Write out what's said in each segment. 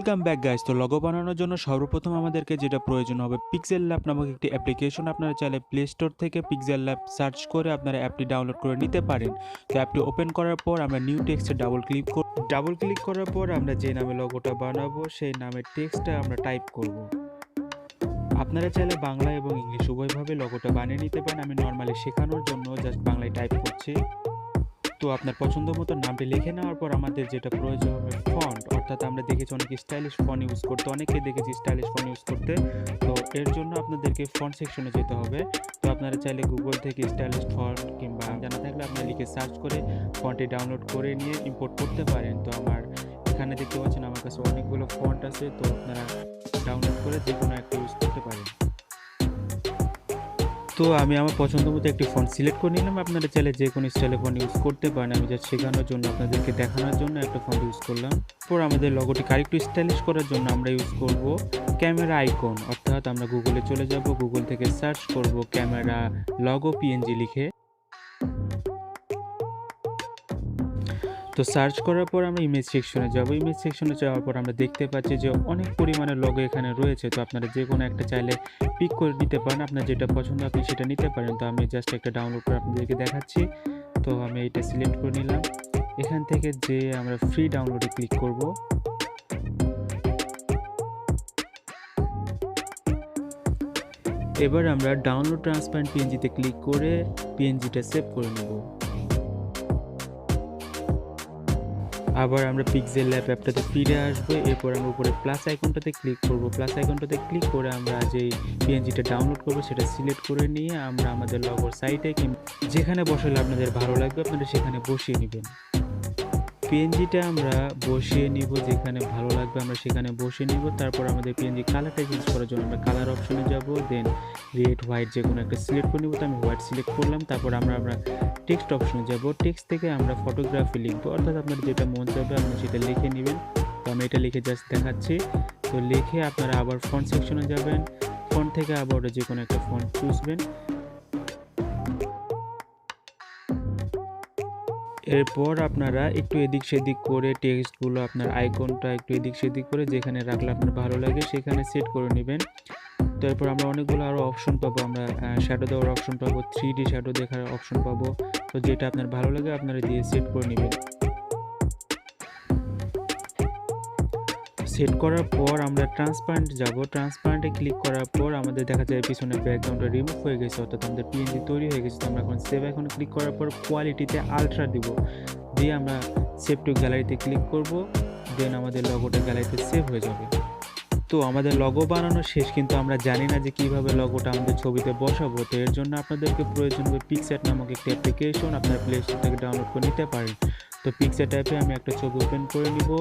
Welcome back guys. তো logo বানানোর জন্য সর্বপ্রথম আমাদেরকে যেটা প্রয়োজন হবে পিক্সেল ল্যাব নামক একটি অ্যাপ্লিকেশন। আপনারা চাইলে প্লে স্টোর থেকে পিক্সেল ল্যাব সার্চ করে আপনারা অ্যাপটি ডাউনলোড করে নিতে পারেন। তো অ্যাপটি ওপেন করার পর আমরা নিউ টেক্সটে ডাবল ক্লিক করার পর আমরা যে নামে লোগোটা বানাবো সেই নামের টেক্সটটা আমরা টাইপ করব। আপনারা চাইলে বাংলা এবং ইংলিশ উভয়ভাবে লোগোটা বানিয়ে নিতে পারেন। আমি নর্মালি শেখানোর জন্য জাস্ট বাংলায় টাইপ করছি। তো আপনার পছন্দ মতো নামটি লিখে নেওয়ার পর আমাদের যেটা প্রয়োজন হবে ফন্ট, অর্থাৎ আমরা দেখেছি অনেক স্টাইলিশ ফন্ট ইউজ করতে, অনেকে দেখেছি স্টাইলিশ ফন্ট ইউজ করতে। তো এর জন্য আপনাদেরকে ফন্ট সেকশনে যেতে হবে। তো আপনারা চাইলে গুগল থেকে স্টাইলিশ ফন্ট কিংবা জানা থাকলে আপনারা লিখে সার্চ করে ফন্টটি ডাউনলোড করে নিয়ে ইম্পোর্ট করতে পারেন। তো আমার এখানে দেখতে পাচ্ছেন আমার কাছে অনেকগুলো ফন্ট আছে, তো আপনারা ডাউনলোড করে যে কোনো একটা ইউজ করতে পারেন। তো আমি আমার পছন্দ মতো একটি ফন্ট সিলেক্ট করে নিলাম। আপনারা চাইলে যে কোনো স্টাইলে ফন্ট ইউজ করতে পারেন। আমি জাস্ট শেখানোর জন্য আপনাদেরকে দেখানোর জন্য একটা ফন্ট ইউজ করলাম। পর আমাদের লগোটিকে আরেকটু স্টাইলিশ করার জন্য আমরা ইউজ করব ক্যামেরা আইকন, অর্থাৎ আমরা গুগলে চলে যাব, গুগল থেকে সার্চ করব ক্যামেরা লগো পিএনজি লিখে। তো সার্চ করার পর আমরা ইমেজ সেকশনে যাব। ইমেজ সেকশনে যাওয়ার পর আমরা দেখতে পাচ্ছি যে অনেক পরিমাণে লোগো এখানে রয়েছে। তো আপনারা যে কোনো একটা চাইলে পিক করে নিতে পারেন, আপনার যেটা পছন্দ আপনি সেটা নিতে পারেন। তো আমি জাস্ট একটা ডাউনলোড করে আপনাদেরকে দেখাচ্ছি। তো আমি এইটা সিলেক্ট করে নিলাম। এখান থেকে যে আমরা ফ্রি ডাউনলোডে ক্লিক করব। এবার আমরা ডাউনলোড ট্রান্সপারেন্ট পিএনজিতে ক্লিক করে পিএনজিটা সেভ করে নেব। আবার আমরা পিক্সেল ল্যাব অ্যাপটাতে ফিরে আসবো। এরপর আমরা উপরে প্লাস আইকনটাতে ক্লিক করব। প্লাস আইকনটাতে ক্লিক করে আমরা যেই পিএনজিটা ডাউনলোড করব সেটা সিলেক্ট করে নিয়ে আমরা আমাদের লগোর সাইটে যেখানে বসালে আপনাদের ভালো লাগবে আপনারা সেখানে বসিয়ে নেবেন। পিএনজিটা আমরা বসিয়ে নিব, যেখানে ভালো লাগবে আমরা সেখানে বসিয়ে নিব। তারপর আমাদের পিএনজি কালারটা চেঞ্জ করার জন্য আমরা কালার অপশনে যাব, দেন রেড হোয়াইট যে কোনো একটা সিলেক্ট করে নিব। তো আমি হোয়াইট সিলেক্ট করলাম। তারপর আমরা টেক্সট অপশনে যাব। টেক্সট থেকে আমরা ফটোগ্রাফি লিখব, অর্থাৎ আপনার যেটা মন চাইবে আপনি সেটা লিখে নেবেন। তো আমি এটা লিখে জাস্ট দেখাচ্ছি। তো লিখে আপনারা আবার ফন্ট সেকশনে যাবেন, ফন্ট থেকে আবার যে কোনো একটা ফন্ট চুজবেন। এরপর আপনারা একটু এদিক সেদিক করে টেক্সটগুলো আপনার আইকনটা একটু এদিক সেদিক করে যেখানে রাখলে আপনার ভালো লাগে সেখানে সেট করে নেবেন। তো এরপর আমরা অনেকগুলো আরও অপশন পাবো, আমরা শ্যাডো দেওয়ার অপশন পাবো, 3D শ্যাডো দেখার অপশন পাবো। তো যেটা আপনার ভালো লাগে আপনারা দিয়ে সেট করে নেবেন। সেট করার পর আমরা ট্রান্সপারেন্ট যাব। ট্রান্সপারেন্টে ক্লিক করার পর আমাদের দেখা যায় পিছনে ব্যাকগ্রাউন্ডটা রিমুভ হয়ে গেছে, অর্থাৎ আমাদের পিএনজি তৈরি হয়ে গেছে। তো আমরা এখন সেভ আইকনে ক্লিক করার পর কোয়ালিটিতে আলট্রা দিব, দিয়ে আমরা সেভ টু গ্যালারিতে ক্লিক করব। দেন আমাদের লগোটা গ্যালারিতে সেভ হয়ে যাবে। তো আমাদের লগো বানানো শেষ, কিন্তু আমরা জানি না যে কিভাবে লগোটা আমাদের ছবিতে বসাবো। তো এর জন্য আপনাদেরকে প্রয়োজন হবে পিক্সেট নামক একটি অ্যাপ্লিকেশন, আপনার প্লে স্টোর থেকে ডাউনলোড করে নিতে পারেন। তো পিক্সেট অ্যাপে আমি একটা ছবি ওপেন করে নিব।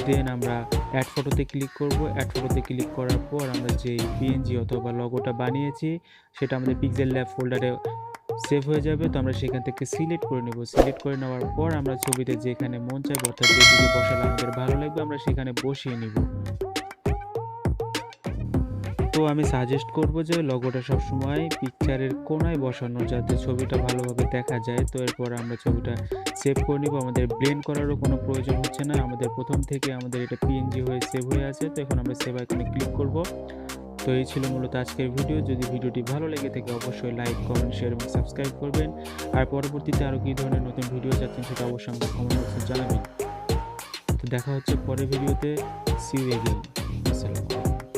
দেন আমরা অ্যাড ফটোতে ক্লিক করব। অ্যাড ফটোতে ক্লিক করার পর আমরা যে পিএনজি অথবা লগোটা বানিয়েছি সেটা আমাদের পিক্সেল ল্যাব ফোল্ডারে সেভ হয়ে যাবে। তো আমরা সেখান থেকে সিলেক্ট করে নেব। সিলেক্ট করে নেওয়ার পর আমরা ছবিতে যেখানে মন চাইবে, অর্থাৎ যেদিকে বসালে আমাদের ভালো লাগবে আমরা সেখানে বসিয়ে নিব। তো আমি সাজেস্ট করব যে লগোটা সবসময় পিকচারের কোনায় বসানো, যাতে ছবিটা ভালোভাবে দেখা যায়। তো এরপর আমরা ছবিটা সেভ করে নিব। আমাদের ব্লেন্ড করারও কোনো প্রয়োজন হচ্ছে না, আমাদের প্রথম থেকে আমাদের এটা পিএনজি হয়ে সেভ হয়ে আছে। তো এখন আমরা সেভ আইকনে ক্লিক করব। তো এই ছিল মূলত আজকের ভিডিও। যদি ভিডিওটি ভালো লেগে থাকে অবশ্যই লাইক, কমেন্ট, শেয়ার এবং সাবস্ক্রাইব করবেন। আর পরবর্তীতে আরও কী ধরনের নতুন ভিডিও চাচ্ছেন সেটা অবশ্যই আমাদের কমেন্ট বক্সে জানাবেন। তো দেখা হচ্ছে পরের ভিডিওতে। See you again. আসসালামু আলাইকুম।